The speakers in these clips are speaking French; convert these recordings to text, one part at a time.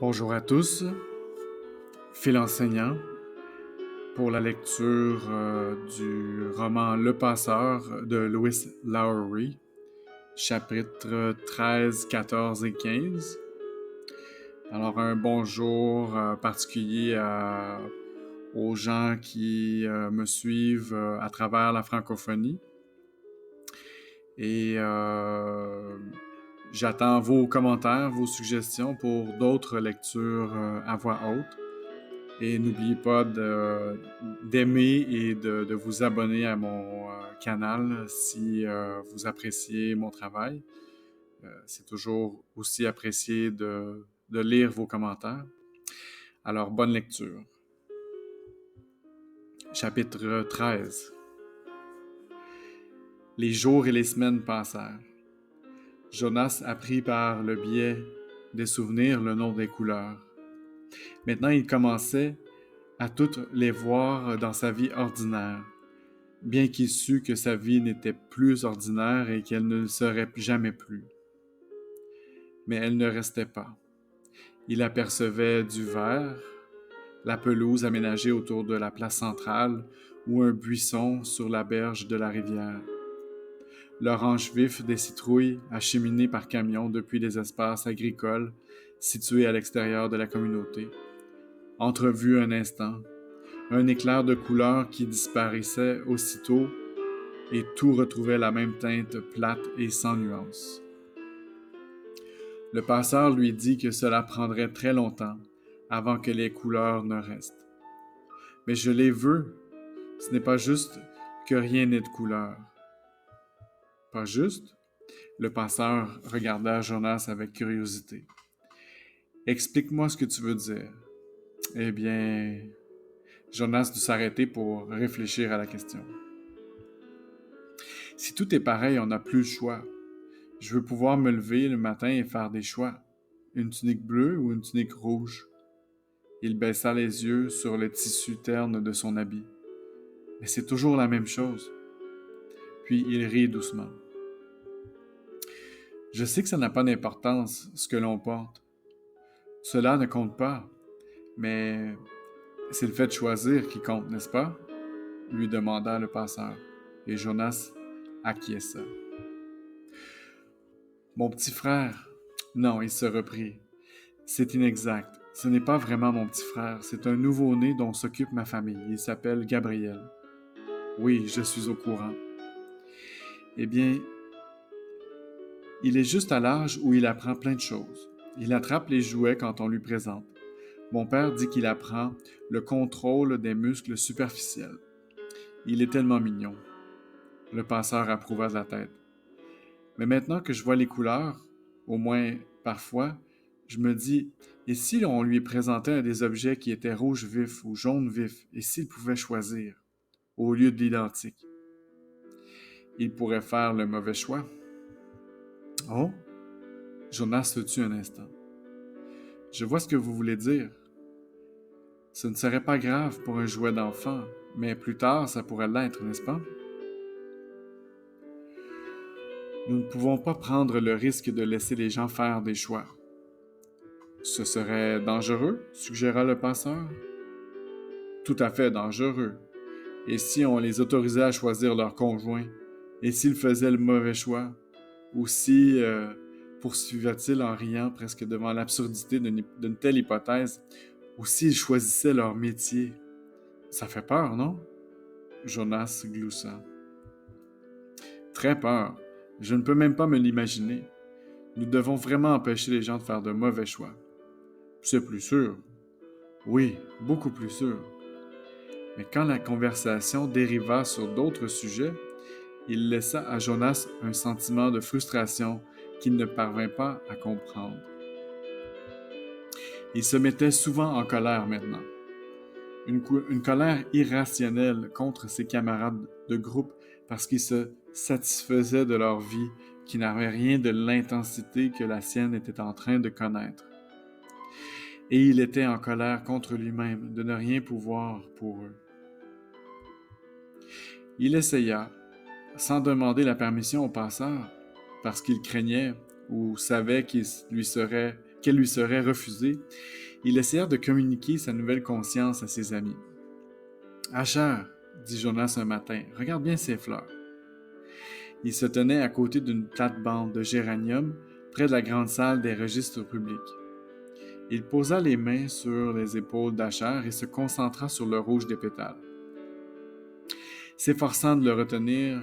Bonjour à tous, Phil enseignant pour la lecture du roman Le Passeur de Louis Lowry, chapitres 13, 14 et 15. Alors un bonjour particulier aux gens qui me suivent à travers la francophonie et j'attends vos commentaires, vos suggestions pour d'autres lectures à voix haute. Et n'oubliez pas d'aimer et de vous abonner à mon canal si vous appréciez mon travail. C'est toujours aussi apprécié de lire vos commentaires. Alors, bonne lecture. Chapitre 13. Les jours et les semaines passèrent. Jonas apprit par le biais des souvenirs le nom des couleurs. Maintenant, il commençait à toutes les voir dans sa vie ordinaire, bien qu'il sût que sa vie n'était plus ordinaire et qu'elle ne le serait jamais plus. Mais elle ne restait pas. Il apercevait du vert, la pelouse aménagée autour de la place centrale ou un buisson sur la berge de la rivière. L'orange vif des citrouilles acheminées par camion depuis les espaces agricoles situés à l'extérieur de la communauté. Entrevu un instant, un éclair de couleur qui disparaissait aussitôt et tout retrouvait la même teinte plate et sans nuance. Le passeur lui dit que cela prendrait très longtemps avant que les couleurs ne restent. Mais je les veux. Ce n'est pas juste que rien n'ait de couleur. Pas juste? Le passeur regarda Jonas avec curiosité. Explique-moi ce que tu veux dire. Eh bien, Jonas dut s'arrêter pour réfléchir à la question. Si tout est pareil, on n'a plus le choix. Je veux pouvoir me lever le matin et faire des choix. Une tunique bleue ou une tunique rouge? Il baissa les yeux sur le tissu terne de son habit. Mais c'est toujours la même chose. Puis il rit doucement. Je sais que ça n'a pas d'importance, ce que l'on porte. Cela ne compte pas. Mais c'est le fait de choisir qui compte, n'est-ce pas? Lui demanda le passeur. Et Jonas acquiesça. Mon petit frère. Non, il se reprit. C'est inexact. Ce n'est pas vraiment mon petit frère, c'est un nouveau-né dont s'occupe ma famille. Il s'appelle Gabriel. Oui, je suis au courant. Eh bien, il est juste à l'âge où il apprend plein de choses. Il attrape les jouets quand on lui présente. Mon père dit qu'il apprend le contrôle des muscles superficiels. Il est tellement mignon. Le passeur approuva de la tête. Mais maintenant que je vois les couleurs, au moins parfois, je me dis, et si on lui présentait un des objets qui était rouge vif ou jaune vif, et s'il pouvait choisir, au lieu de l'identique? Il pourrait faire le mauvais choix. Oh? Jonas se tut un instant. Je vois ce que vous voulez dire. Ce ne serait pas grave pour un jouet d'enfant, mais plus tard, ça pourrait l'être, n'est-ce pas? Nous ne pouvons pas prendre le risque de laisser les gens faire des choix. Ce serait dangereux, suggéra le passeur. Tout à fait dangereux. Et si on les autorisait à choisir leur conjoint? Et s'ils faisaient le mauvais choix? Ou si, poursuivait-il en riant presque devant l'absurdité d'une telle hypothèse, ou s'ils choisissaient leur métier? Ça fait peur, non? Jonas gloussa. Très peur. Je ne peux même pas me l'imaginer. Nous devons vraiment empêcher les gens de faire de mauvais choix. C'est plus sûr. Oui, beaucoup plus sûr. Mais quand la conversation dériva sur d'autres sujets, il laissa à Jonas un sentiment de frustration qu'il ne parvint pas à comprendre. Il se mettait souvent en colère maintenant. Une colère irrationnelle contre ses camarades de groupe parce qu'ils se satisfaisaient de leur vie qui n'avait rien de l'intensité que la sienne était en train de connaître. Et il était en colère contre lui-même de ne rien pouvoir pour eux. Il essaya, sans demander la permission au passeur, parce qu'il craignait ou savait qu'il qu'elle lui serait refusée, il essaya de communiquer sa nouvelle conscience à ses amis. « Asher, dit Jonas un matin, regarde bien ces fleurs. » Il se tenait à côté d'une plate-bande de géranium près de la grande salle des registres publics. Il posa les mains sur les épaules d'Asher et se concentra sur le rouge des pétales. S'efforçant de le retenir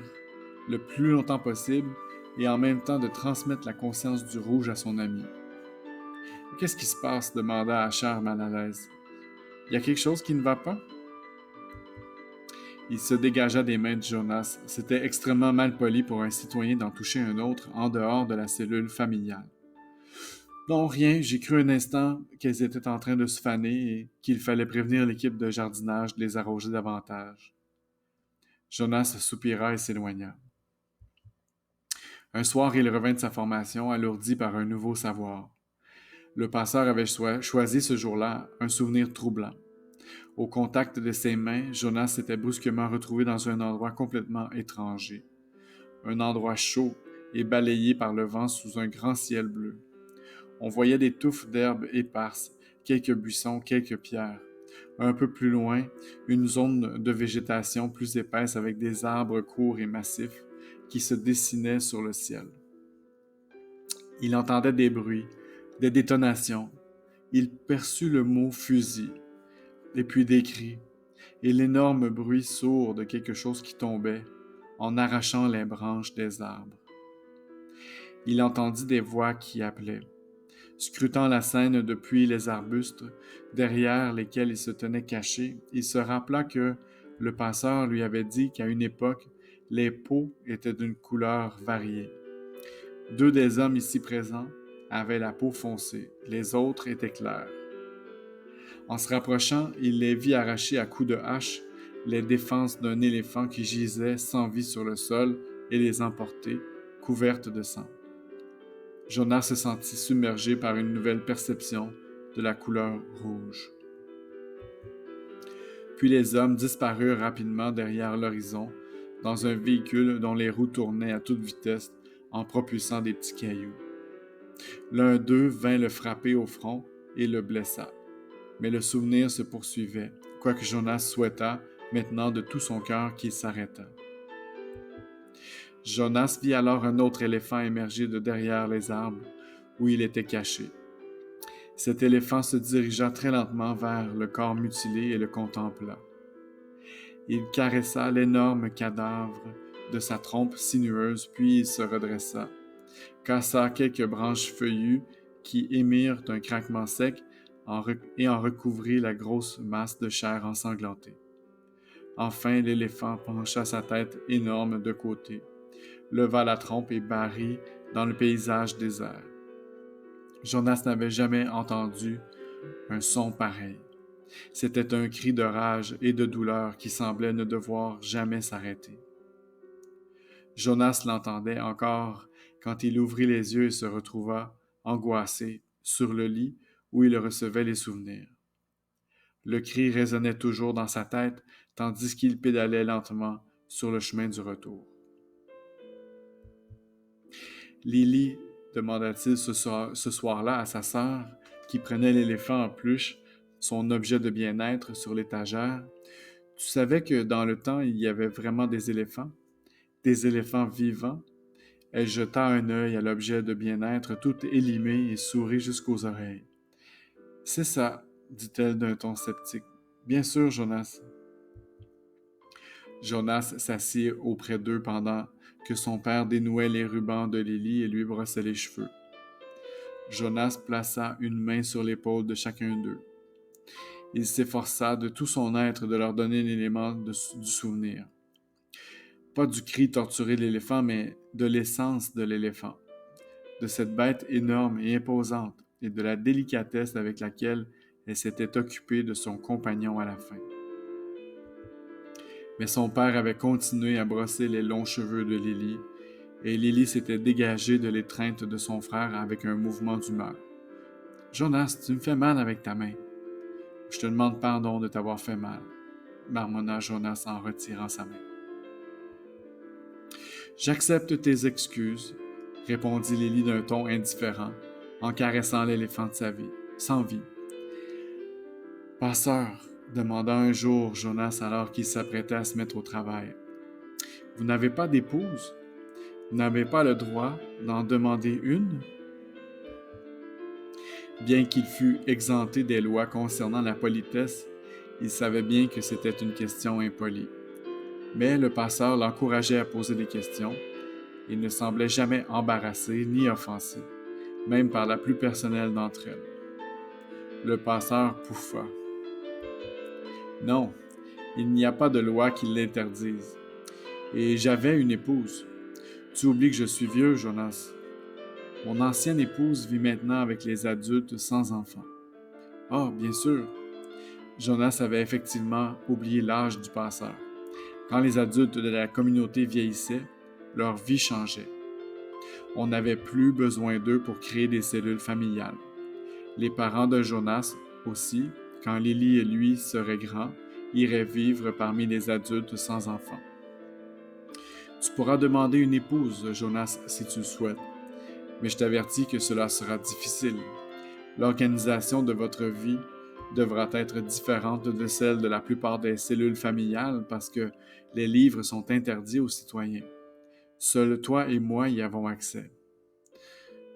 le plus longtemps possible et en même temps de transmettre la conscience du rouge à son ami. « Qu'est-ce qui se passe? » demanda Asher mal à l'aise. « Y a quelque chose qui ne va pas? » Il se dégagea des mains de Jonas. C'était extrêmement mal poli pour un citoyen d'en toucher un autre en dehors de la cellule familiale. « Non, rien, j'ai cru un instant qu'elles étaient en train de se faner et qu'il fallait prévenir l'équipe de jardinage de les arroger davantage. » Jonas soupira et s'éloigna. Un soir, il revint de sa formation, alourdi par un nouveau savoir. Le passeur avait choisi ce jour-là un souvenir troublant. Au contact de ses mains, Jonas s'était brusquement retrouvé dans un endroit complètement étranger. Un endroit chaud et balayé par le vent sous un grand ciel bleu. On voyait des touffes d'herbes éparses, quelques buissons, quelques pierres. Un peu plus loin, une zone de végétation plus épaisse avec des arbres courts et massifs qui se dessinaient sur le ciel. Il entendait des bruits, des détonations. Il perçut le mot fusil, et puis des cris, et l'énorme bruit sourd de quelque chose qui tombait en arrachant les branches des arbres. Il entendit des voix qui appelaient. Scrutant la scène depuis les arbustes, derrière lesquels il se tenait caché, il se rappela que le passeur lui avait dit qu'à une époque, les peaux étaient d'une couleur variée. 2 des hommes ici présents avaient la peau foncée, les autres étaient clairs. En se rapprochant, il les vit arracher à coups de hache les défenses d'un éléphant qui gisait sans vie sur le sol et les emporter, couvertes de sang. Jonas se sentit submergé par une nouvelle perception de la couleur rouge. Puis les hommes disparurent rapidement derrière l'horizon, dans un véhicule dont les roues tournaient à toute vitesse en propulsant des petits cailloux. L'un d'eux vint le frapper au front et le blessa. Mais le souvenir se poursuivait, quoique Jonas souhaita, maintenant de tout son cœur, qu'il s'arrêtât. Jonas vit alors un autre éléphant émerger de derrière les arbres où il était caché. Cet éléphant se dirigea très lentement vers le corps mutilé et le contempla. Il caressa l'énorme cadavre de sa trompe sinueuse, puis il se redressa, cassa quelques branches feuillues qui émirent un craquement sec et en recouvrit la grosse masse de chair ensanglantée. Enfin, l'éléphant pencha sa tête énorme de côté, leva la trompe et barrit dans le paysage désert. Jonas n'avait jamais entendu un son pareil. C'était un cri de rage et de douleur qui semblait ne devoir jamais s'arrêter. Jonas l'entendait encore quand il ouvrit les yeux et se retrouva, angoissé, sur le lit où il recevait les souvenirs. Le cri résonnait toujours dans sa tête tandis qu'il pédalait lentement sur le chemin du retour. « Lily, demanda-t-il ce soir-là à sa sœur, qui prenait l'éléphant en peluche, son objet de bien-être, sur l'étagère, tu savais que dans le temps, il y avait vraiment des éléphants vivants? » Elle jeta un œil à l'objet de bien-être tout élimé et sourit jusqu'aux oreilles. « C'est ça, dit-elle d'un ton sceptique. Bien sûr, Jonas. Jonas s'assit auprès d'eux pendant que son père dénouait les rubans de Lily et lui brossait les cheveux. Jonas plaça une main sur l'épaule de chacun d'eux. Il s'efforça de tout son être de leur donner l'élément du souvenir. Pas du cri torturé de l'éléphant, mais de l'essence de l'éléphant, de cette bête énorme et imposante et de la délicatesse avec laquelle elle s'était occupée de son compagnon à la fin. Mais son père avait continué à brosser les longs cheveux de Lily, et Lily s'était dégagée de l'étreinte de son frère avec un mouvement d'humeur. « Jonas, tu me fais mal avec ta main. »« Je te demande pardon de t'avoir fait mal, » marmonna Jonas en retirant sa main. « J'accepte tes excuses, » répondit Lily d'un ton indifférent, en caressant l'éléphant de sa vie, sans vie. Passeur, demanda un jour Jonas alors qu'il s'apprêtait à se mettre au travail, vous n'avez pas d'épouse? Vous n'avez pas le droit d'en demander une? Bien qu'il fût exempté des lois concernant la politesse, il savait bien que c'était une question impolie. Mais le passeur l'encourageait à poser des questions. Il ne semblait jamais embarrassé ni offensé, même par la plus personnelle d'entre elles. Le passeur pouffa. Non, il n'y a pas de loi qui l'interdise. Et j'avais une épouse. Tu oublies que je suis vieux, Jonas. Mon ancienne épouse vit maintenant avec les adultes sans enfants. Ah, bien sûr. Jonas avait effectivement oublié l'âge du passeur. Quand les adultes de la communauté vieillissaient, leur vie changeait. On n'avait plus besoin d'eux pour créer des cellules familiales. Les parents de Jonas aussi, quand Lily et lui seraient grands, iraient vivre parmi les adultes sans enfants. Tu pourras demander une épouse, Jonas, si tu le souhaites, mais je t'avertis que cela sera difficile. L'organisation de votre vie devra être différente de celle de la plupart des cellules familiales parce que les livres sont interdits aux citoyens. Seuls toi et moi y avons accès.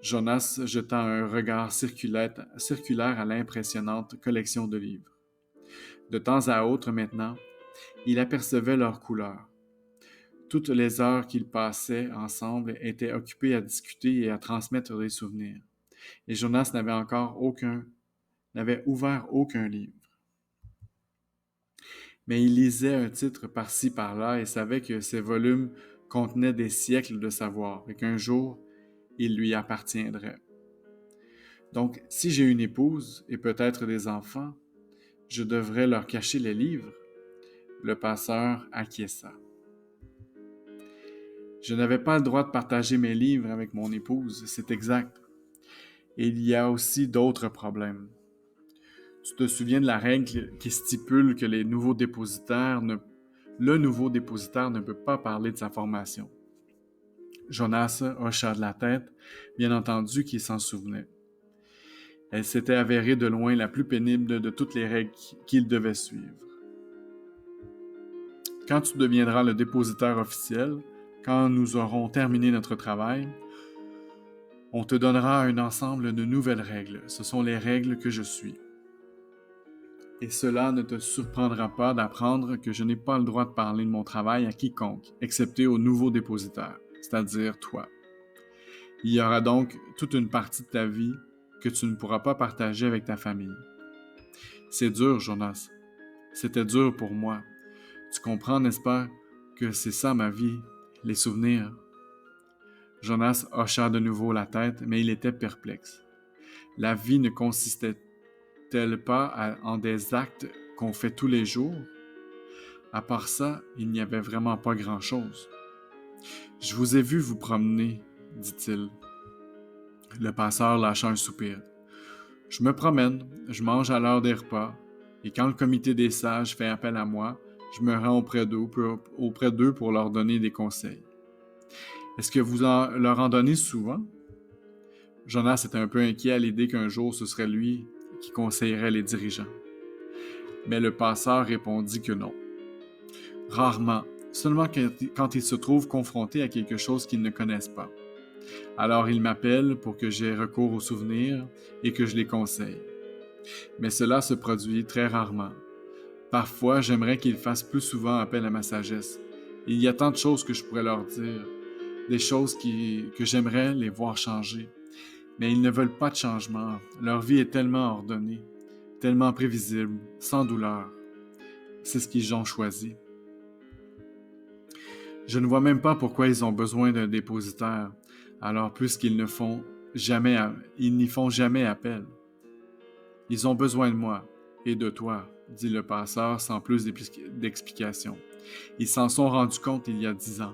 Jonas jeta un regard circulaire à l'impressionnante collection de livres. De temps à autre maintenant, il apercevait leurs couleurs. Toutes les heures qu'ils passaient ensemble étaient occupées à discuter et à transmettre des souvenirs. Et Jonas n'avait ouvert aucun livre. Mais il lisait un titre par-ci par-là et savait que ces volumes contenaient des siècles de savoir et qu'un jour, il lui appartiendrait. Donc, si j'ai une épouse et peut-être des enfants, je devrais leur cacher les livres. Le passeur acquiesça. Je n'avais pas le droit de partager mes livres avec mon épouse, c'est exact. Et il y a aussi d'autres problèmes. Tu te souviens de la règle qui stipule que le nouveau dépositaire ne peut pas parler de sa formation. Jonas hocha de la tête, bien entendu qu'il s'en souvenait. Elle s'était avérée de loin la plus pénible de toutes les règles qu'il devait suivre. Quand tu deviendras le dépositaire officiel, quand nous aurons terminé notre travail, on te donnera un ensemble de nouvelles règles. Ce sont les règles que je suis. Et cela ne te surprendra pas d'apprendre que je n'ai pas le droit de parler de mon travail à quiconque, excepté au nouveau dépositaire, c'est-à-dire toi. Il y aura donc toute une partie de ta vie que tu ne pourras pas partager avec ta famille. C'est dur, Jonas. C'était dur pour moi. Tu comprends, n'est-ce pas, que c'est ça ma vie, les souvenirs. Jonas hocha de nouveau la tête, mais il était perplexe. La vie ne consistait-elle pas en des actes qu'on fait tous les jours? À part ça, il n'y avait vraiment pas grand-chose. « Je vous ai vu vous promener, dit-il. Le passeur lâcha un soupir. « Je me promène, je mange à l'heure des repas, et quand le comité des sages fait appel à moi, je me rends auprès d'eux pour leur donner des conseils. Est-ce que vous leur en donnez souvent? » Jonas était un peu inquiet à l'idée qu'un jour ce serait lui qui conseillerait les dirigeants. Mais le passeur répondit que non. Rarement, seulement quand ils se trouvent confrontés à quelque chose qu'ils ne connaissent pas. Alors ils m'appellent pour que j'aie recours aux souvenirs et que je les conseille. Mais cela se produit très rarement. Parfois, j'aimerais qu'ils fassent plus souvent appel à ma sagesse. Il y a tant de choses que je pourrais leur dire, des choses que j'aimerais les voir changer. Mais ils ne veulent pas de changement. Leur vie est tellement ordonnée, tellement prévisible, sans douleur. C'est ce qu'ils ont choisi. Je ne vois même pas pourquoi ils ont besoin d'un dépositaire, alors puisqu'ils n'y font jamais appel. Ils ont besoin de moi et de toi, dit le passeur sans plus d'explications. Ils s'en sont rendus compte il y a 10 ans.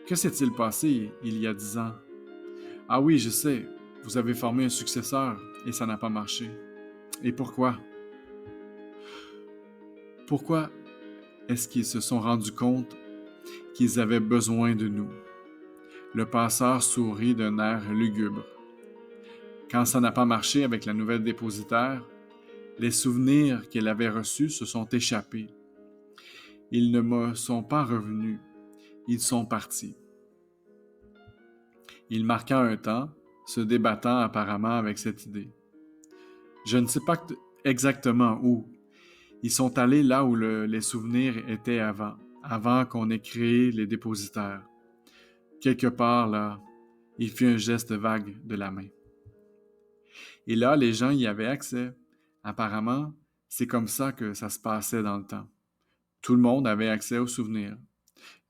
Que s'est-il passé il y a 10 ans? Ah oui, je sais, vous avez formé un successeur et ça n'a pas marché. Et pourquoi? Pourquoi est-ce qu'ils se sont rendus compte qu'ils avaient besoin de nous? Le passeur sourit d'un air lugubre. Quand ça n'a pas marché avec la nouvelle dépositaire, les souvenirs qu'elle avait reçus se sont échappés. Ils ne me sont pas revenus, ils sont partis. Il marqua un temps, se débattant apparemment avec cette idée. Je ne sais pas exactement où. Ils sont allés là où les souvenirs étaient avant qu'on ait créé les dépositaires. Quelque part là, il fit un geste vague de la main. Et là, les gens y avaient accès. Apparemment, c'est comme ça que ça se passait dans le temps. Tout le monde avait accès aux souvenirs.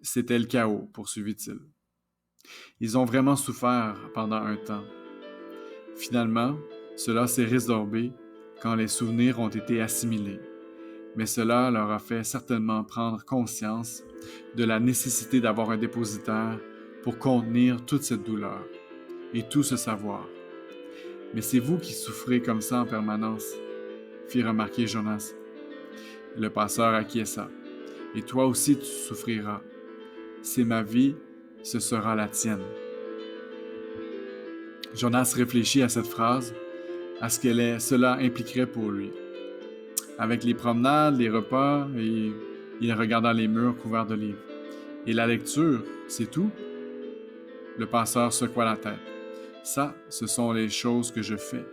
C'était le chaos, poursuivit-il. Ils ont vraiment souffert pendant un temps. Finalement, cela s'est résorbé quand les souvenirs ont été assimilés. Mais cela leur a fait certainement prendre conscience de la nécessité d'avoir un dépositaire pour contenir toute cette douleur et tout ce savoir. Mais c'est vous qui souffrez comme ça en permanence, fit remarquer Jonas. Le passeur acquiesça. Et toi aussi tu souffriras. C'est ma vie, ce sera la tienne. Jonas réfléchit à cette phrase, à ce que cela impliquerait pour lui. Avec les promenades, les repas, et il regarda les murs couverts de livres. Et la lecture, c'est tout? Le passeur secoua la tête. Ça, ce sont les choses que je fais.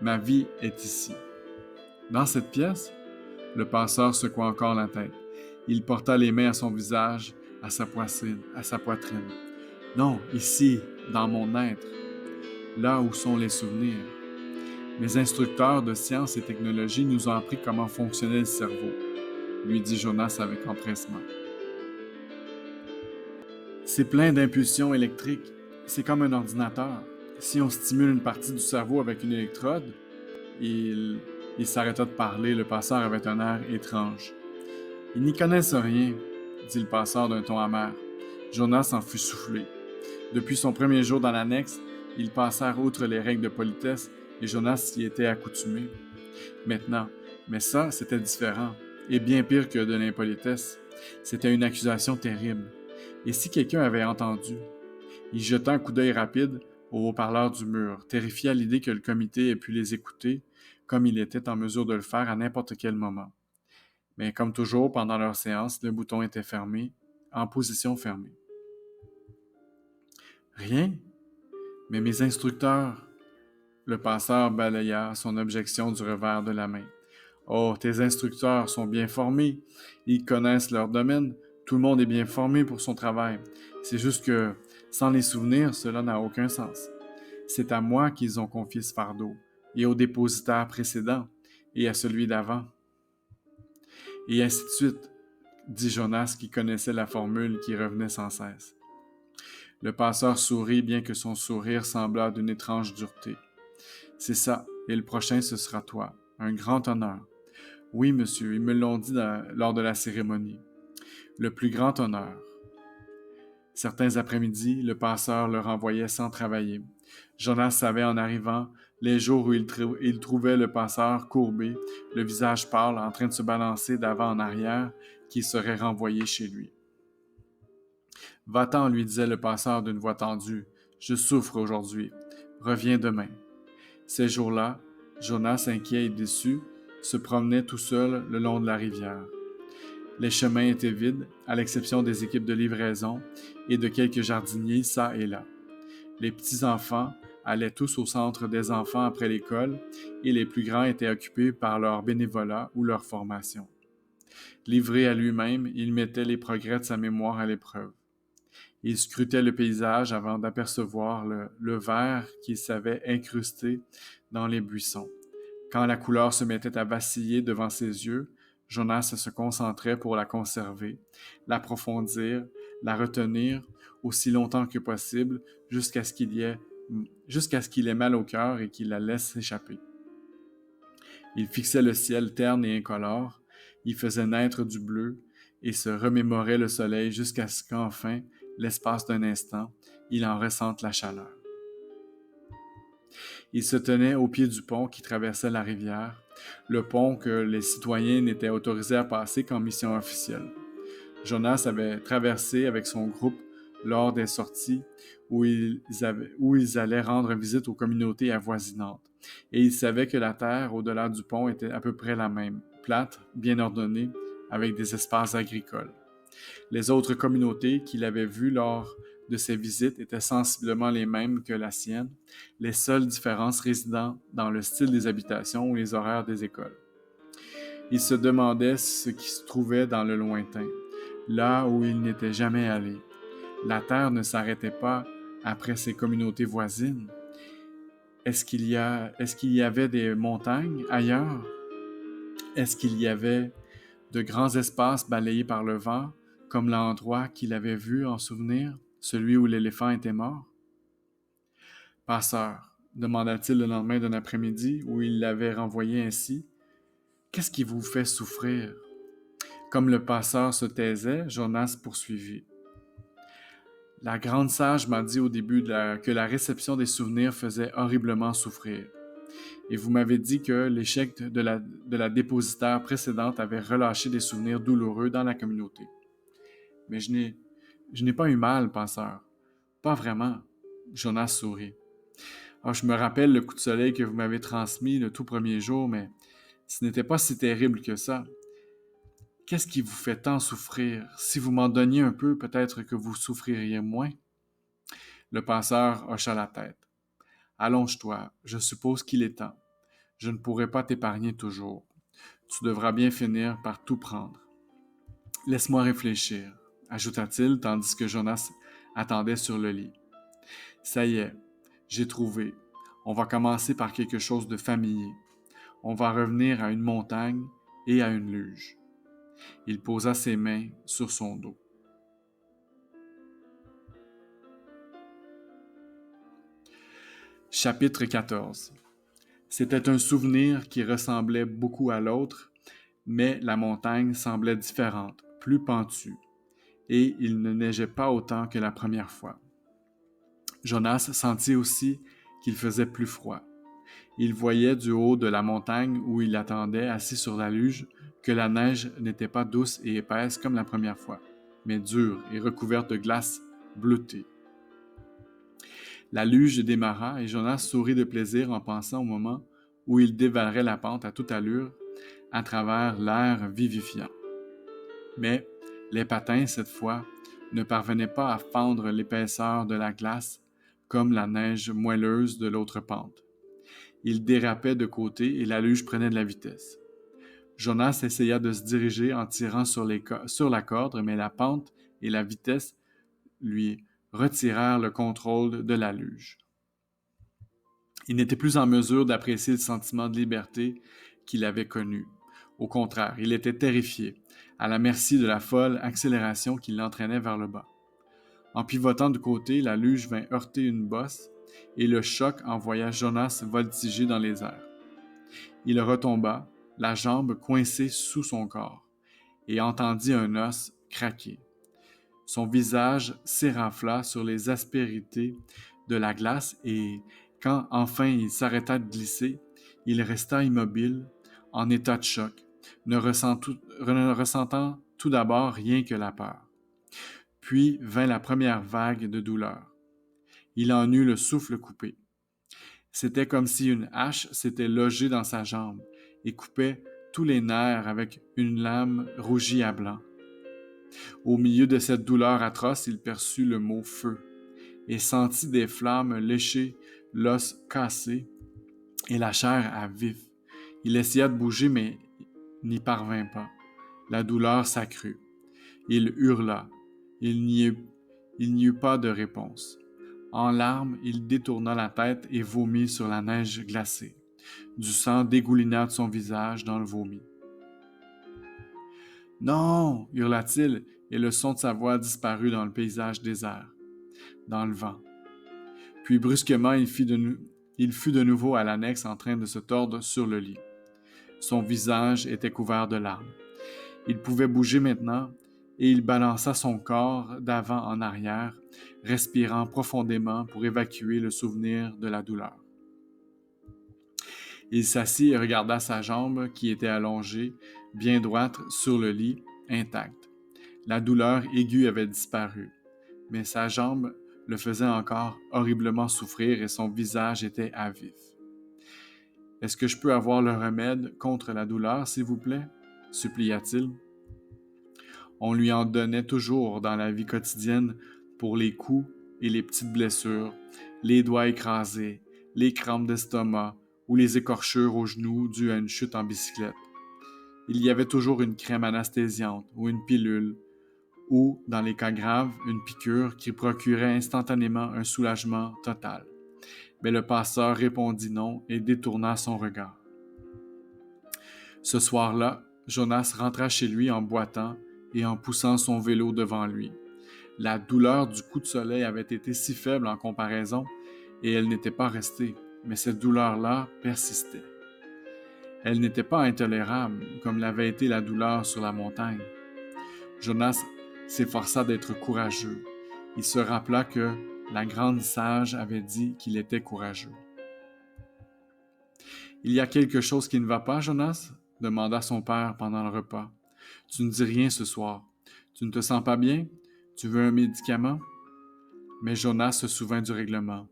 Ma vie est ici. Dans cette pièce? Le passeur secoua encore la tête. Il porta les mains à son visage, à sa poitrine. Non, ici, dans mon être, là où sont les souvenirs. Mes instructeurs de sciences et technologies nous ont appris comment fonctionnait le cerveau, lui dit Jonas avec empressement. C'est plein d'impulsions électriques. C'est comme un ordinateur. Si on stimule une partie du cerveau avec une électrode, il s'arrêta de parler. Le passeur avait un air étrange. Ils n'y connaissent rien, dit le passeur d'un ton amer. Jonas en fut soufflé. Depuis son premier jour dans l'annexe, ils passèrent outre les règles de politesse et Jonas s'y était accoutumé. Maintenant, mais ça, c'était différent, et bien pire que de l'impolitesse. C'était une accusation terrible. Et si quelqu'un avait entendu? Il jeta un coup d'œil rapide au haut-parleur du mur, terrifié à l'idée que le comité ait pu les écouter, comme il était en mesure de le faire à n'importe quel moment. Mais comme toujours, pendant leur séance, le bouton était fermé, en position fermée. Rien? Mais mes instructeurs... Le passeur balaya son objection du revers de la main. Oh, tes instructeurs sont bien formés. Ils connaissent leur domaine. Tout le monde est bien formé pour son travail. C'est juste que, sans les souvenirs, cela n'a aucun sens. C'est à moi qu'ils ont confié ce fardeau, et au dépositaire précédent, et à celui d'avant. Et ainsi de suite, dit Jonas qui connaissait la formule qui revenait sans cesse. Le passeur sourit bien que son sourire semblât d'une étrange dureté. C'est ça, et le prochain ce sera toi. Un grand honneur. Oui, monsieur, ils me l'ont dit lors de la cérémonie. Le plus grand honneur. Certains après-midi, le passeur le renvoyait sans travailler. Jonas savait en arrivant les jours où il trouvait le passeur courbé, le visage pâle, en train de se balancer d'avant en arrière, qu'il serait renvoyé chez lui. « Va-t'en, lui disait le passeur d'une voix tendue. Je souffre aujourd'hui. Reviens demain. » Ces jours-là, Jonas, inquiet et déçu, se promenait tout seul le long de la rivière. Les chemins étaient vides, à l'exception des équipes de livraison et de quelques jardiniers çà et là. Les petits-enfants allaient tous au centre des enfants après l'école et les plus grands étaient occupés par leur bénévolat ou leur formation. Livré à lui-même, il mettait les progrès de sa mémoire à l'épreuve. Il scrutait le paysage avant d'apercevoir le vert qu'il savait incrusté dans les buissons. Quand la couleur se mettait à vaciller devant ses yeux, Jonas se concentrait pour la conserver, l'approfondir, la retenir aussi longtemps que possible jusqu'à ce qu'il ait mal au cœur et qu'il la laisse s'échapper. Il fixait le ciel terne et incolore, il faisait naître du bleu et se remémorait le soleil jusqu'à ce qu'enfin, l'espace d'un instant, il en ressente la chaleur. Il se tenait au pied du pont qui traversait la rivière, le pont que les citoyens n'étaient autorisés à passer qu'en mission officielle. Jonas avait traversé avec son groupe lors des sorties où ils allaient rendre visite aux communautés avoisinantes. Et il savait que la terre au-delà du pont était à peu près la même, plate, bien ordonnée, avec des espaces agricoles. Les autres communautés qu'il avait vues lors de ses visites étaient sensiblement les mêmes que la sienne, les seules différences résidant dans le style des habitations ou les horaires des écoles. Il se demandait ce qui se trouvait dans le lointain, là où il n'était jamais allé. La terre ne s'arrêtait pas après ces communautés voisines. Est-ce qu'il y avait des montagnes ailleurs? Est-ce qu'il y avait de grands espaces balayés par le vent, comme l'endroit qu'il avait vu en souvenir, celui où l'éléphant était mort? Passeur, demanda-t-il le lendemain d'un après-midi où il l'avait renvoyé ainsi, qu'est-ce qui vous fait souffrir? Comme le passeur se taisait, Jonas poursuivit. La grande sage m'a dit au début que la réception des souvenirs faisait horriblement souffrir. Et vous m'avez dit que l'échec de la dépositaire précédente avait relâché des souvenirs douloureux dans la communauté. Mais je n'ai pas eu mal, passeur. Pas vraiment. Jonas sourit. Ah, je me rappelle le coup de soleil que vous m'avez transmis le tout premier jour, mais ce n'était pas si terrible que ça. Qu'est-ce qui vous fait tant souffrir? Si vous m'en donniez un peu, peut-être que vous souffririez moins. Le passeur hocha la tête. Allonge-toi, je suppose qu'il est temps. Je ne pourrai pas t'épargner toujours. Tu devras bien finir par tout prendre. Laisse-moi réfléchir, ajouta-t-il tandis que Jonas attendait sur le lit. Ça y est, j'ai trouvé. On va commencer par quelque chose de familier. On va revenir à une montagne et à une luge. Il posa ses mains sur son dos. Chapitre 14. C'était un souvenir qui ressemblait beaucoup à l'autre, mais la montagne semblait différente, plus pentue, et il ne neigeait pas autant que la première fois. Jonas sentit aussi qu'il faisait plus froid. Il voyait du haut de la montagne où il attendait, assis sur la luge, que la neige n'était pas douce et épaisse comme la première fois, mais dure et recouverte de glace bleutée. La luge démarra et Jonas sourit de plaisir en pensant au moment où il dévalerait la pente à toute allure à travers l'air vivifiant. Mais les patins, cette fois, ne parvenaient pas à fendre l'épaisseur de la glace comme la neige moelleuse de l'autre pente. Il dérapait de côté et la luge prenait de la vitesse. Jonas essaya de se diriger en tirant sur la corde, mais la pente et la vitesse lui retirèrent le contrôle de la luge. Il n'était plus en mesure d'apprécier le sentiment de liberté qu'il avait connu. Au contraire, il était terrifié, à la merci de la folle accélération qui l'entraînait vers le bas. En pivotant de côté, la luge vint heurter une bosse et le choc envoya Jonas voltiger dans les airs. Il retomba, la jambe coincée sous son corps, et entendit un os craquer. Son visage s'érafla sur les aspérités de la glace et, quand enfin il s'arrêta de glisser, il resta immobile, en état de choc, ne ressentant tout d'abord rien que la peur. Puis vint la première vague de douleur. Il en eut le souffle coupé. C'était comme si une hache s'était logée dans sa jambe et coupait tous les nerfs avec une lame rougie à blanc. Au milieu de cette douleur atroce, il perçut le mot « feu » et sentit des flammes lécher l'os cassé et la chair à vif. Il essaya de bouger, mais n'y parvint pas. La douleur s'accrut. Il hurla. Il n'y eut pas de réponse. En larmes, il détourna la tête et vomit sur la neige glacée. Du sang dégoulina de son visage dans le vomi. « Non !» hurla-t-il, et le son de sa voix disparut dans le paysage désert, dans le vent. Puis brusquement, il fut de nouveau à l'annexe en train de se tordre sur le lit. Son visage était couvert de larmes. Il pouvait bouger maintenant, et il balança son corps d'avant en arrière, respirant profondément pour évacuer le souvenir de la douleur. Il s'assit et regarda sa jambe qui était allongée, bien droite, sur le lit, intacte. La douleur aiguë avait disparu. mais sa jambe le faisait encore horriblement souffrir et son visage était à vif. « Est-ce que je peux avoir le remède contre la douleur, s'il vous plaît? » supplia-t-il. On lui en donnait toujours dans la vie quotidienne pour les coups et les petites blessures, les doigts écrasés, les crampes d'estomac ou les écorchures aux genoux dues à une chute en bicyclette. Il y avait toujours une crème anesthésiante ou une pilule, ou, dans les cas graves, une piqûre qui procurait instantanément un soulagement total. Mais le passeur répondit non et détourna son regard. Ce soir-là, Jonas rentra chez lui en boitant et en poussant son vélo devant lui. La douleur du coup de soleil avait été si faible en comparaison, et elle n'était pas restée, mais cette douleur-là persistait. Elle n'était pas intolérable, comme l'avait été la douleur sur la montagne. Jonas s'efforça d'être courageux. Il se rappela que la grande sage avait dit qu'il était courageux. « Il y a quelque chose qui ne va pas, Jonas? » demanda son père pendant le repas. « Tu ne dis rien ce soir. Tu ne te sens pas bien? Tu veux un médicament? » Mais Jonas se souvint du règlement.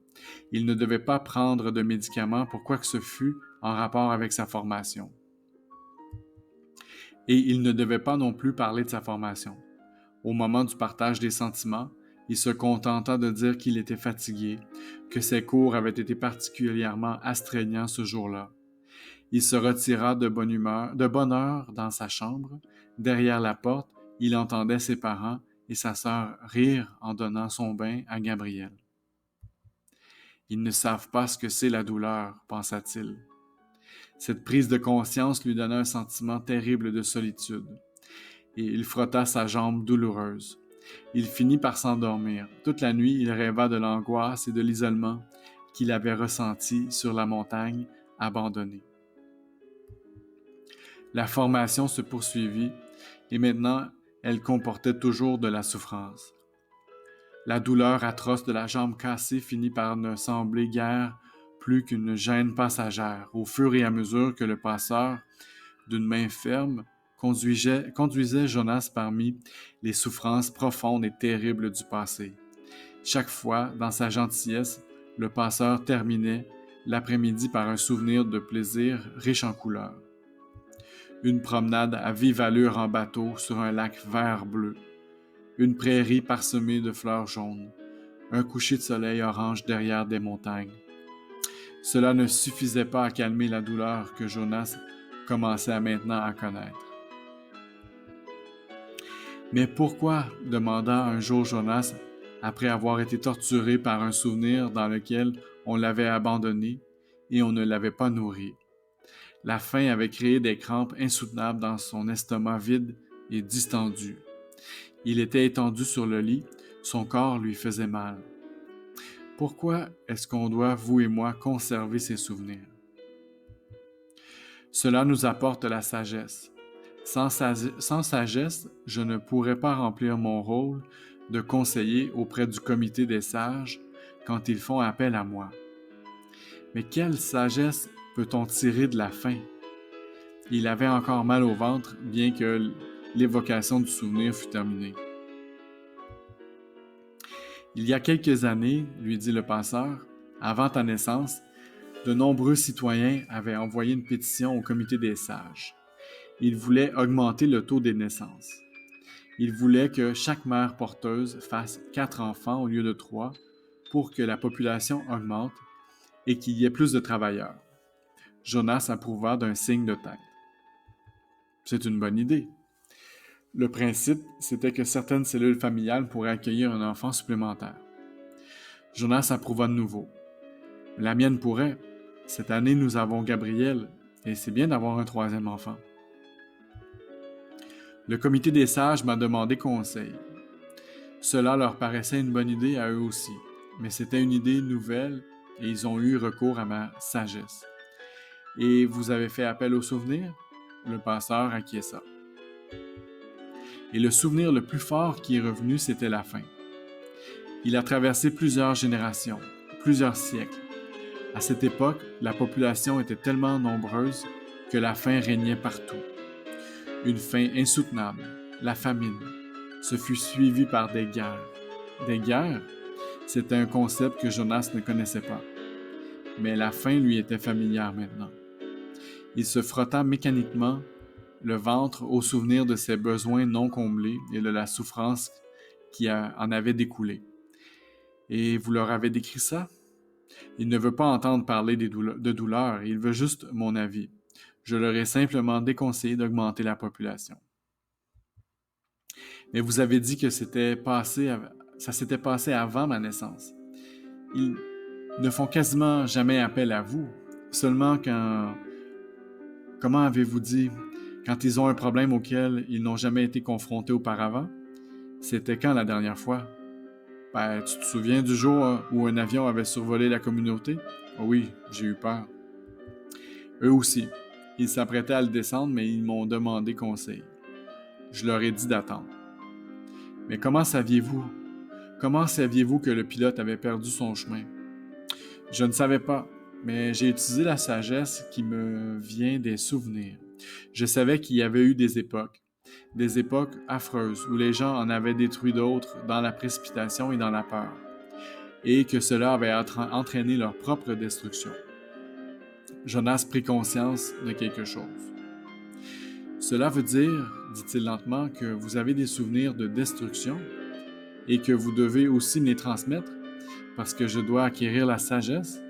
Il ne devait pas prendre de médicaments pour quoi que ce fût en rapport avec sa formation. Et il ne devait pas non plus parler de sa formation. Au moment du partage des sentiments, il se contenta de dire qu'il était fatigué, que ses cours avaient été particulièrement astreignants ce jour-là. Il se retira de bonne heure dans sa chambre. Derrière la porte, il entendait ses parents et sa sœur rire en donnant son bain à Gabriel. « Ils ne savent pas ce que c'est la douleur, pensa-t-il. Cette prise de conscience lui donna un sentiment terrible de solitude, et il frotta sa jambe douloureuse. Il finit par s'endormir. Toute la nuit, il rêva de l'angoisse et de l'isolement qu'il avait ressenti sur la montagne abandonnée. La formation se poursuivit, et maintenant, elle comportait toujours de la souffrance. La douleur atroce de la jambe cassée finit par ne sembler guère plus qu'une gêne passagère, au fur et à mesure que le passeur, d'une main ferme, conduisait Jonas parmi les souffrances profondes et terribles du passé. Chaque fois, dans sa gentillesse, le passeur terminait l'après-midi par un souvenir de plaisir riche en couleurs. Une promenade à vive allure en bateau sur un lac vert-bleu, une prairie parsemée de fleurs jaunes, un coucher de soleil orange derrière des montagnes. Cela ne suffisait pas à calmer la douleur que Jonas commençait maintenant à connaître. « Mais pourquoi? » demanda un jour Jonas, après avoir été torturé par un souvenir dans lequel on l'avait abandonné et on ne l'avait pas nourri. La faim avait créé des crampes insoutenables dans son estomac vide et distendu. Il était étendu sur le lit, son corps lui faisait mal. Pourquoi est-ce qu'on doit, vous et moi, conserver ces souvenirs? Cela nous apporte la sagesse. Sans sagesse, je ne pourrais pas remplir mon rôle de conseiller auprès du comité des sages quand ils font appel à moi. Mais quelle sagesse peut-on tirer de la faim? Il avait encore mal au ventre, bien que l'évocation du souvenir fût terminée. « Il y a quelques années, lui dit le passeur, avant ta naissance, de nombreux citoyens avaient envoyé une pétition au comité des sages. Ils voulaient augmenter le taux des naissances. Ils voulaient que chaque mère porteuse fasse 4 enfants au lieu de 3 pour que la population augmente et qu'il y ait plus de travailleurs. Jonas approuva d'un signe de tête. C'est une bonne idée. Le principe, c'était que certaines cellules familiales pourraient accueillir un enfant supplémentaire. Jonas approuva de nouveau. La mienne pourrait. Cette année, nous avons Gabriel, et c'est bien d'avoir un 3e enfant. Le comité des sages m'a demandé conseil. Cela leur paraissait une bonne idée à eux aussi, mais c'était une idée nouvelle et ils ont eu recours à ma sagesse. Et vous avez fait appel au souvenir? Le passeur acquiesça. Et le souvenir le plus fort qui est revenu, c'était la faim. Il a traversé plusieurs générations, plusieurs siècles. À cette époque, la population était tellement nombreuse que la faim régnait partout. Une faim insoutenable, la famine, se fut suivie par des guerres. des guerres, c'était un concept que Jonas ne connaissait pas. Mais la faim lui était familière maintenant. Il se frotta mécaniquement le ventre au souvenir de ses besoins non comblés et de la souffrance qui en avait découlé. Et vous leur avez décrit ça? Il ne veut pas entendre parler de douleur, il veut juste mon avis. Je leur ai simplement déconseillé d'augmenter la population. Mais vous avez dit que ça s'était passé avant ma naissance. Ils ne font quasiment jamais appel à vous, seulement quand... Comment avez-vous dit? Quand ils ont un problème auquel ils n'ont jamais été confrontés auparavant? C'était quand la dernière fois? Ben, tu te souviens du jour où un avion avait survolé la communauté? Oh oui, j'ai eu peur. Eux aussi. Ils s'apprêtaient à le descendre, mais ils m'ont demandé conseil. Je leur ai dit d'attendre. Mais comment saviez-vous? Comment saviez-vous que le pilote avait perdu son chemin? Je ne savais pas, mais j'ai utilisé la sagesse qui me vient des souvenirs. Je savais qu'il y avait eu des époques affreuses où les gens en avaient détruit d'autres dans la précipitation et dans la peur, et que cela avait entraîné leur propre destruction. Jonas prit conscience de quelque chose. Cela veut dire, dit-il lentement, que vous avez des souvenirs de destruction et que vous devez aussi me les transmettre parce que je dois acquérir la sagesse?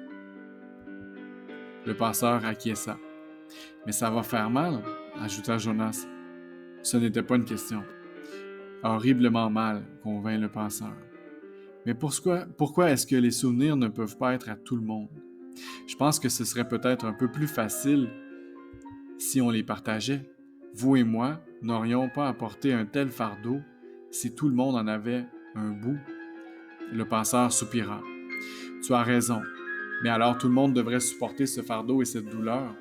Le passeur acquiesça. Mais ça va faire mal, ajouta Jonas. Ce n'était pas une question. Horriblement mal, convint le passeur. Mais pourquoi est-ce que les souvenirs ne peuvent pas être à tout le monde? Je pense que ce serait peut-être un peu plus facile si on les partageait. Vous et moi n'aurions pas à porter un tel fardeau si tout le monde en avait un bout. Le passeur soupira. Tu as raison, mais alors tout le monde devrait supporter ce fardeau et cette douleur.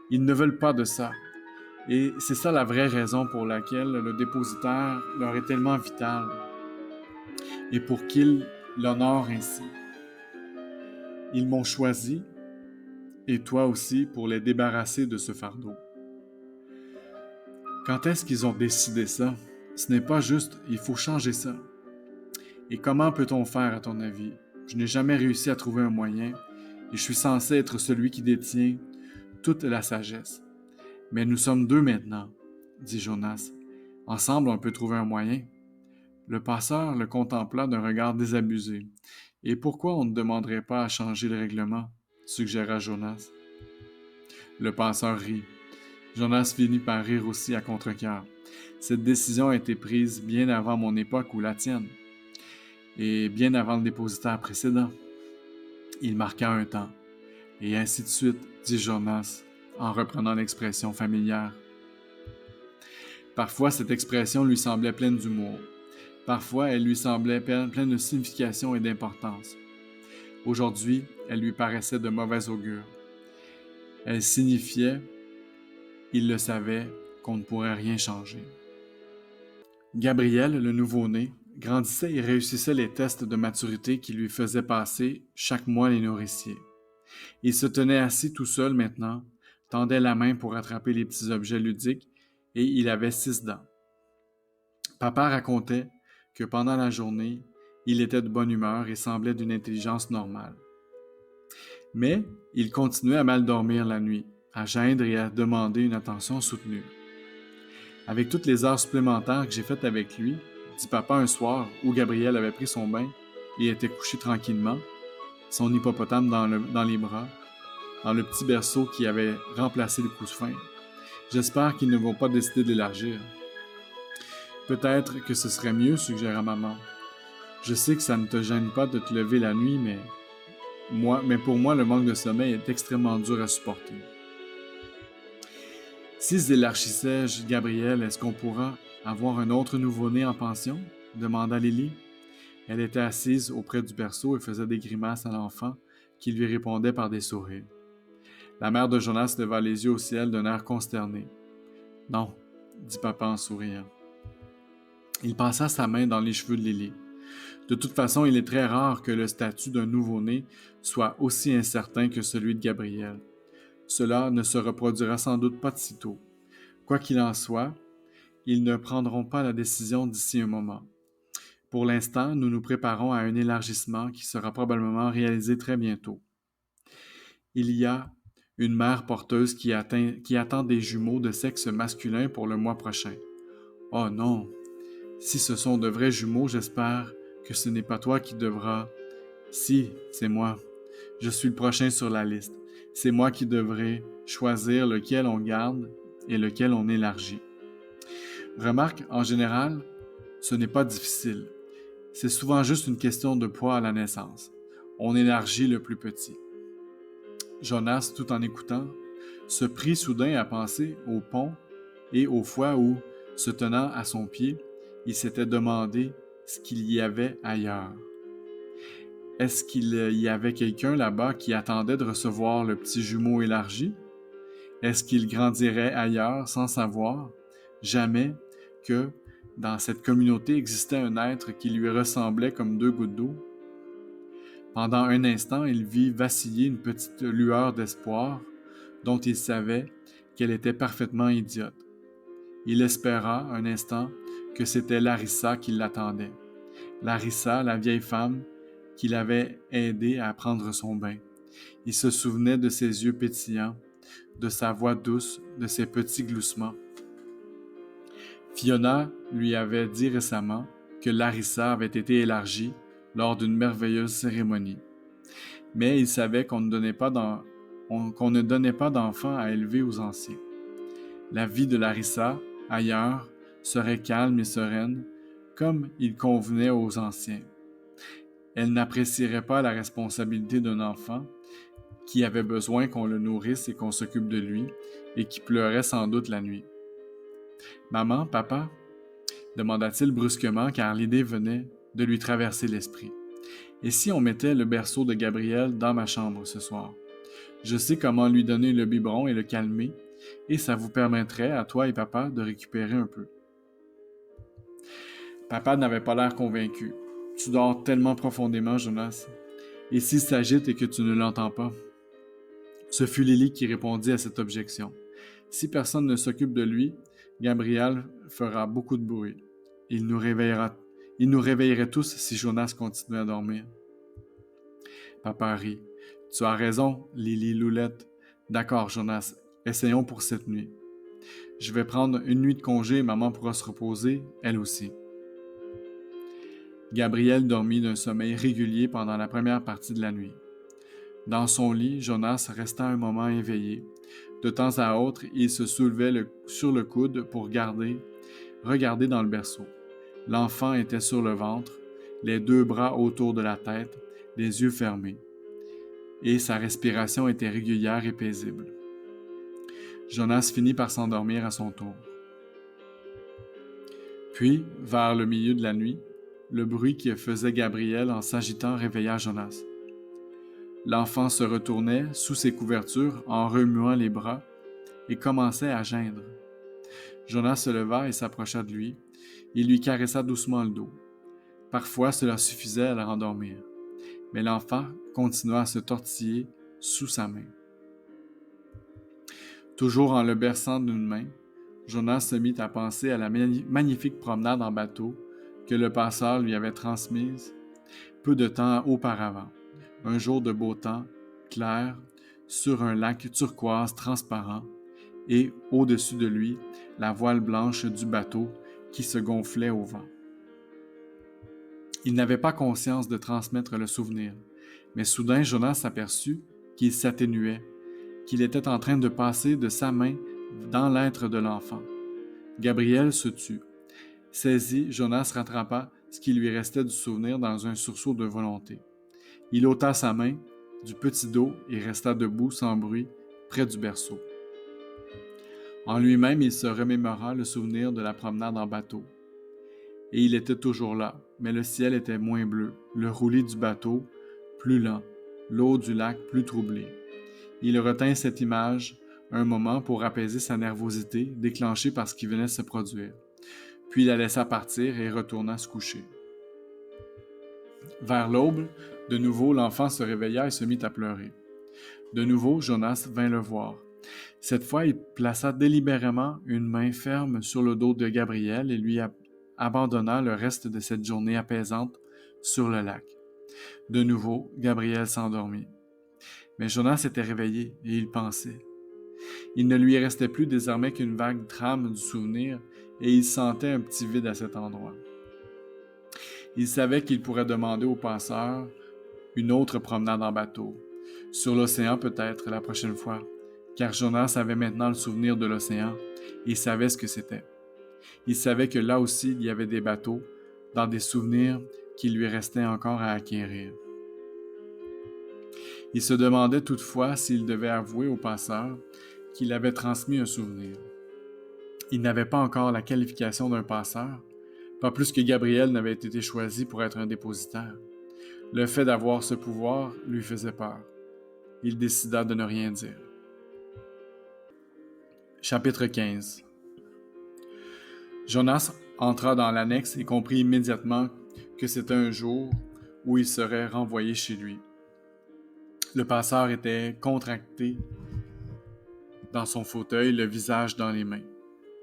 Ils ne veulent pas de ça. Et c'est ça la vraie raison pour laquelle le dépositaire leur est tellement vital et pour qu'ils l'honorent ainsi. Ils m'ont choisi, et toi aussi, pour les débarrasser de ce fardeau. Quand est-ce qu'ils ont décidé ça? Ce n'est pas juste, il faut changer ça. Et comment peut-on faire, à ton avis? Je n'ai jamais réussi à trouver un moyen, et je suis censé être celui qui détient toute la sagesse. Mais nous sommes deux maintenant, dit Jonas. Ensemble, on peut trouver un moyen. Le passeur le contempla d'un regard désabusé. Et pourquoi on ne demanderait pas à changer le règlement? Suggéra Jonas. Le passeur rit. Jonas finit par rire aussi à contre-cœur. Cette décision a été prise bien avant mon époque ou la tienne, et bien avant le dépositaire précédent. Il marqua un temps. Et ainsi de suite, dit Jonas, en reprenant l'expression familière. Parfois, cette expression lui semblait pleine d'humour. Parfois, elle lui semblait pleine de signification et d'importance. Aujourd'hui, elle lui paraissait de mauvais augure. Elle signifiait, il le savait, qu'on ne pourrait rien changer. Gabriel, le nouveau-né, grandissait et réussissait les tests de maturité qui lui faisaient passer chaque mois les nourriciers. Il se tenait assis tout seul maintenant, tendait la main pour attraper les petits objets ludiques, et il avait 6 dents. Papa racontait que pendant la journée, il était de bonne humeur et semblait d'une intelligence normale. Mais il continuait à mal dormir la nuit, à geindre et à demander une attention soutenue. Avec toutes les heures supplémentaires que j'ai faites avec lui, dit papa un soir où Gabriel avait pris son bain et était couché tranquillement, son hippopotame dans les bras, dans le petit berceau qui avait remplacé le coussin. J'espère qu'ils ne vont pas décider d'élargir. Peut-être que ce serait mieux, suggéra maman. Je sais que ça ne te gêne pas de te lever la nuit, mais pour moi, le manque de sommeil est extrêmement dur à supporter. S'ils élargissaient, Gabriel, est-ce qu'on pourra avoir un autre nouveau-né en pension? Demanda Lily. Elle était assise auprès du berceau et faisait des grimaces à l'enfant qui lui répondait par des sourires. La mère de Jonas leva les yeux au ciel d'un air consterné. Non, dit papa en souriant. Il passa sa main dans les cheveux de Lily. De toute façon, il est très rare que le statut d'un nouveau-né soit aussi incertain que celui de Gabriel. Cela ne se reproduira sans doute pas de sitôt. Quoi qu'il en soit, ils ne prendront pas la décision d'ici un moment. Pour l'instant, nous nous préparons à un élargissement qui sera probablement réalisé très bientôt. Il y a une mère porteuse qui attend des jumeaux de sexe masculin pour le mois prochain. Oh non! Si ce sont de vrais jumeaux, j'espère que ce n'est pas toi qui devras. Si, c'est moi. Je suis le prochain sur la liste. C'est moi qui devrai choisir lequel on garde et lequel on élargit. Remarque, en général, ce n'est pas difficile. C'est souvent juste une question de poids à la naissance. On élargit le plus petit. Jonas, tout en écoutant, se prit soudain à penser au pont et aux fois où, se tenant à son pied, il s'était demandé ce qu'il y avait ailleurs. Est-ce qu'il y avait quelqu'un là-bas qui attendait de recevoir le petit jumeau élargi? Est-ce qu'il grandirait ailleurs sans savoir, jamais, que dans cette communauté existait un être qui lui ressemblait comme deux gouttes d'eau? Pendant un instant, il vit vaciller une petite lueur d'espoir dont il savait qu'elle était parfaitement idiote. Il espéra un instant que c'était Larissa qui l'attendait. Larissa, la vieille femme qui l'avait aidé à prendre son bain. Il se souvenait de ses yeux pétillants, de sa voix douce, de ses petits gloussements. Fiona lui avait dit récemment que Larissa avait été élargie lors d'une merveilleuse cérémonie. Mais il savait qu'on ne donnait pas d'enfants à élever aux anciens. La vie de Larissa, ailleurs, serait calme et sereine, comme il convenait aux anciens. Elle n'apprécierait pas la responsabilité d'un enfant qui avait besoin qu'on le nourrisse et qu'on s'occupe de lui, et qui pleurait sans doute la nuit. « Maman, papa ?» demanda-t-il brusquement, car l'idée venait de lui traverser l'esprit. « Et si on mettait le berceau de Gabriel dans ma chambre ce soir? Je sais comment lui donner le biberon et le calmer, et ça vous permettrait, à toi et papa, de récupérer un peu. » Papa n'avait pas l'air convaincu. « Tu dors tellement profondément, Jonas. Et s'il s'agite et que tu ne l'entends pas? » Ce fut Lily qui répondit à cette objection. Si personne ne s'occupe de lui, Gabriel fera beaucoup de bruit. Il nous réveillerait tous si Jonas continuait à dormir. Papa rit. Tu as raison, Lily Loulette. D'accord, Jonas, essayons pour cette nuit. Je vais prendre une nuit de congé et maman pourra se reposer, elle aussi. Gabriel dormit d'un sommeil régulier pendant la première partie de la nuit. Dans son lit, Jonas resta un moment éveillé. De temps à autre, il se soulevait sur le coude pour regarder dans le berceau. L'enfant était sur le ventre, les deux bras autour de la tête, les yeux fermés. Et sa respiration était régulière et paisible. Jonas finit par s'endormir à son tour. Puis, vers le milieu de la nuit, le bruit que faisait Gabriel en s'agitant réveilla Jonas. L'enfant se retournait sous ses couvertures en remuant les bras et commençait à geindre. Jonas se leva et s'approcha de lui. Il lui caressa doucement le dos. Parfois, cela suffisait à le rendormir. Mais l'enfant continua à se tortiller sous sa main. Toujours en le berçant d'une main, Jonas se mit à penser à la magnifique promenade en bateau que le passeur lui avait transmise peu de temps auparavant. Un jour de beau temps, clair, sur un lac turquoise transparent, et, au-dessus de lui, la voile blanche du bateau qui se gonflait au vent. Il n'avait pas conscience de transmettre le souvenir, mais soudain Jonas s'aperçut qu'il s'atténuait, qu'il était en train de passer de sa main dans l'être de l'enfant. Gabriel se tut. Saisi, Jonas rattrapa ce qui lui restait du souvenir dans un sursaut de volonté. Il ôta sa main du petit dos et resta debout sans bruit près du berceau. En lui-même, il se remémora le souvenir de la promenade en bateau. Et il était toujours là, mais le ciel était moins bleu, le roulis du bateau plus lent, l'eau du lac plus troublée. Il retint cette image un moment pour apaiser sa nervosité déclenchée par ce qui venait de se produire. Puis il la laissa partir et retourna se coucher. Vers l'aube, de nouveau, l'enfant se réveilla et se mit à pleurer. De nouveau, Jonas vint le voir. Cette fois, il plaça délibérément une main ferme sur le dos de Gabriel et lui abandonna le reste de cette journée apaisante sur le lac. De nouveau, Gabriel s'endormit. Mais Jonas s'était réveillé et il pensait. Il ne lui restait plus désormais qu'une vague trame du souvenir et il sentait un petit vide à cet endroit. Il savait qu'il pourrait demander au passeur une autre promenade en bateau, sur l'océan peut-être la prochaine fois, car Jonas avait maintenant le souvenir de l'océan et savait ce que c'était. Il savait que là aussi il y avait des bateaux, dans des souvenirs qu'il lui restait encore à acquérir. Il se demandait toutefois s'il devait avouer au passeur qu'il avait transmis un souvenir. Il n'avait pas encore la qualification d'un passeur, pas plus que Gabriel n'avait été choisi pour être un dépositaire. Le fait d'avoir ce pouvoir lui faisait peur. Il décida de ne rien dire. Chapitre 15. Jonas entra dans l'annexe et comprit immédiatement que c'était un jour où il serait renvoyé chez lui. Le passeur était contracté dans son fauteuil, le visage dans les mains.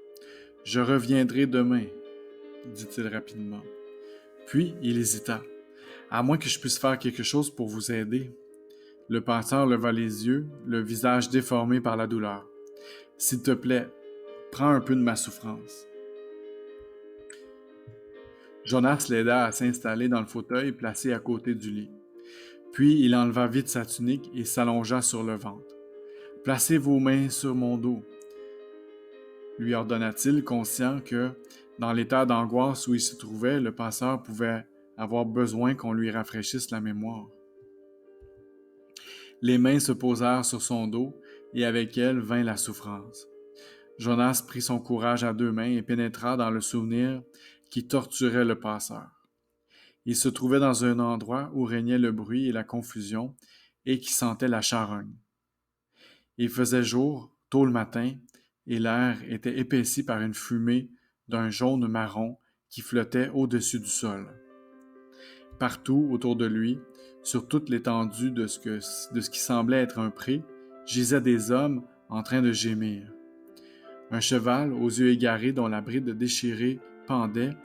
« Je reviendrai demain, » dit-il rapidement. Puis il hésita. « À moins que je puisse faire quelque chose pour vous aider. » Le passeur leva les yeux, le visage déformé par la douleur. « S'il te plaît, prends un peu de ma souffrance. » Jonas l'aida à s'installer dans le fauteuil placé à côté du lit. Puis il enleva vite sa tunique et s'allongea sur le ventre. « Placez vos mains sur mon dos, » lui ordonna-t-il, conscient que, dans l'état d'angoisse où il se trouvait, le passeur pouvait avoir besoin qu'on lui rafraîchisse la mémoire. Les mains se posèrent sur son dos, et avec elles vint la souffrance. Jonas prit son courage à deux mains et pénétra dans le souvenir qui torturait le passeur. Il se trouvait dans un endroit où régnait le bruit et la confusion, et qui sentait la charogne. Il faisait jour, tôt le matin, et l'air était épaissi par une fumée d'un jaune marron qui flottait au-dessus du sol. Partout autour de lui, sur toute l'étendue de ce qui semblait être un pré, gisaient des hommes en train de gémir. Un cheval aux yeux égarés dont la bride déchirée pendait,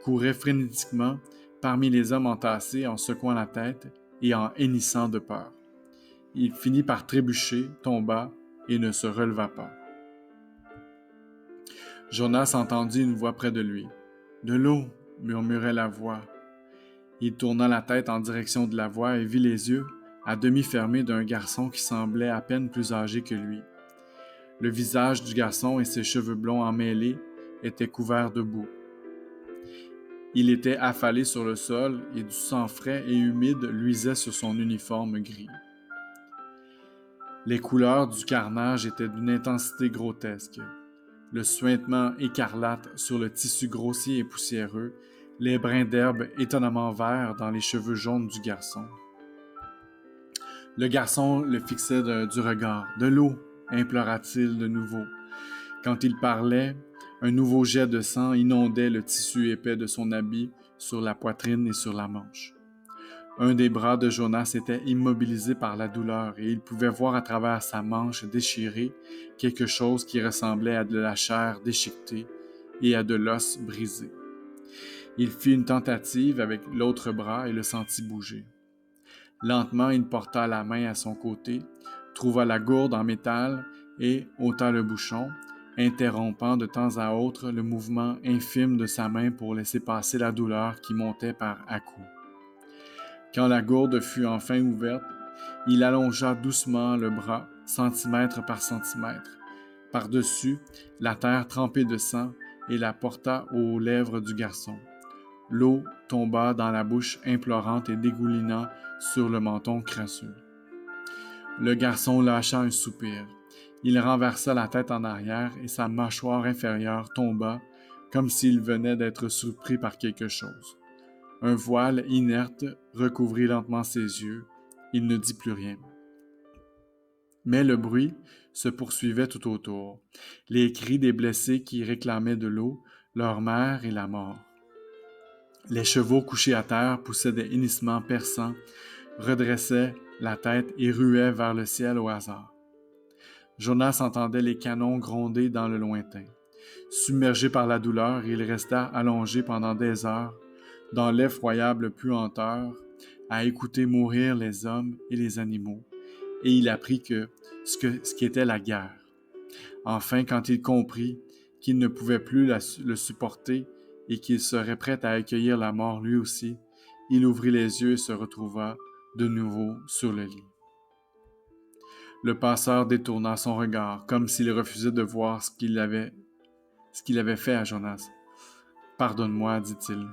courait frénétiquement parmi les hommes entassés en secouant la tête et en hennissant de peur. Il finit par trébucher, tomba et ne se releva pas. Jonas entendit une voix près de lui. « De l'eau » murmurait la voix. Il tourna la tête en direction de la voix et vit les yeux, à demi fermés, d'un garçon qui semblait à peine plus âgé que lui. Le visage du garçon et ses cheveux blonds emmêlés étaient couverts de boue. Il était affalé sur le sol et du sang frais et humide luisait sur son uniforme gris. Les couleurs du carnage étaient d'une intensité grotesque. Le suintement écarlate sur le tissu grossier et poussiéreux, les brins d'herbe étonnamment verts dans les cheveux jaunes du garçon. Le garçon le fixait du regard. « De l'eau » implora-t-il de nouveau. Quand il parlait, un nouveau jet de sang inondait le tissu épais de son habit sur la poitrine et sur la manche. Un des bras de Jonas était immobilisé par la douleur et il pouvait voir à travers sa manche déchirée quelque chose qui ressemblait à de la chair déchiquetée et à de l'os brisé. Il fit une tentative avec l'autre bras et le sentit bouger. Lentement, il porta la main à son côté, trouva la gourde en métal et ôta le bouchon, interrompant de temps à autre le mouvement infime de sa main pour laisser passer la douleur qui montait par à-coups. Quand la gourde fut enfin ouverte, il allongea doucement le bras, centimètre par centimètre, par-dessus la terre trempée de sang et la porta aux lèvres du garçon. L'eau tomba dans la bouche implorante et dégoulinant sur le menton crasseux. Le garçon lâcha un soupir. Il renversa la tête en arrière et sa mâchoire inférieure tomba comme s'il venait d'être surpris par quelque chose. Un voile inerte recouvrit lentement ses yeux. Il ne dit plus rien. Mais le bruit se poursuivait tout autour. Les cris des blessés qui réclamaient de l'eau, leur mère et la mort. Les chevaux couchés à terre poussaient des hennissements perçants, redressaient la tête et ruaient vers le ciel au hasard. Jonas entendait les canons gronder dans le lointain. Submergé par la douleur, il resta allongé pendant des heures, dans l'effroyable puanteur, à écouter mourir les hommes et les animaux, et il apprit ce qu'était la guerre. Enfin, quand il comprit qu'il ne pouvait plus le supporter et qu'il serait prêt à accueillir la mort lui aussi, il ouvrit les yeux et se retrouva de nouveau sur le lit. Le passeur détourna son regard, comme s'il refusait de voir ce qu'il avait fait à Jonas. « Pardonne-moi, dit-il.